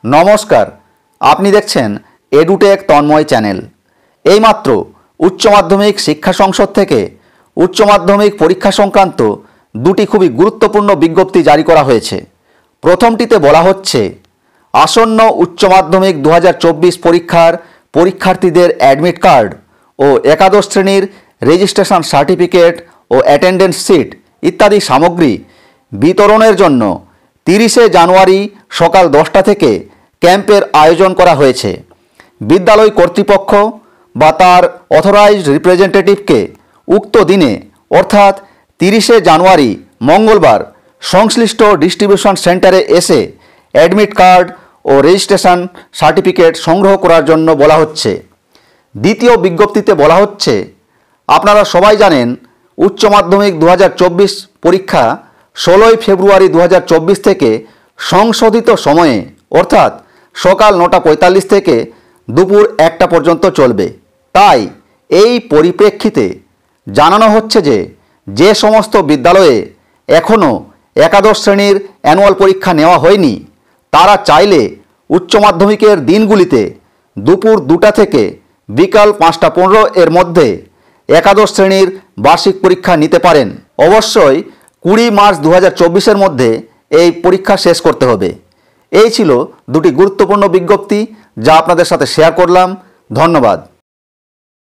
নমস্কার, আপনি দেখছেন এডুটেক তন্ময় চ্যানেল। এইমাত্র উচ্চ মাধ্যমিক শিক্ষা সংসদ থেকে উচ্চ মাধ্যমিক পরীক্ষা সংক্রান্ত দুটি খুবই গুরুত্বপূর্ণ বিজ্ঞপ্তি জারি করা হয়েছে। প্রথমটিতে বলা হচ্ছে, আসন্ন উচ্চ মাধ্যমিক 2024 পরীক্ষার পরীক্ষার্থীদের অ্যাডমিট কার্ড ও একাদশ শ্রেণীর রেজিস্ট্রেশন সার্টিফিকেট ও অ্যাটেন্ডেন্স সিট ইত্যাদি সামগ্রী বিতরণের জন্য 30শে জানুয়ারি সকাল 10টা থেকে ক্যাম্পের আয়োজন করা হয়েছে। বিদ্যালয় কর্তৃপক্ষ বা তার অথরাইজড রিপ্রেজেন্টেটিভকে উক্ত দিনে অর্থাৎ 30শে জানুয়ারি মঙ্গলবার সংশ্লিষ্ট ডিস্ট্রিবিউশন সেন্টারে এসে অ্যাডমিট কার্ড ও রেজিস্ট্রেশন সার্টিফিকেট সংগ্রহ করার জন্য বলা হচ্ছে। দ্বিতীয় বিজ্ঞপ্তিতে বলা হচ্ছে, আপনারা সবাই জানেন উচ্চ মাধ্যমিক 2024 পরীক্ষা 16ই ফেব্রুয়ারি 2024 থেকে সংশোধিত সময়ে অর্থাৎ সকাল 9:45 থেকে দুপুর 1টা পর্যন্ত চলবে। তাই এই পরিপ্রেক্ষিতে জানানো হচ্ছে যে সমস্ত বিদ্যালয়ে এখনও একাদশ শ্রেণীর অ্যানুয়াল পরীক্ষা নেওয়া হয়নি, তারা চাইলে উচ্চ মাধ্যমিকের দিনগুলিতে দুপুর 2টা থেকে বিকাল 5টা 15 এর মধ্যে একাদশ শ্রেণীর বার্ষিক পরীক্ষা নিতে পারেন। অবশ্যই 20 মার্চ 2024 মধ্যে এই পরীক্ষা শেষ করতে হবে। এই ছিল দুটি গুরুত্বপূর্ণ বিজ্ঞপ্তি যা আপনাদের সাথে শেয়ার করলাম। ধন্যবাদ।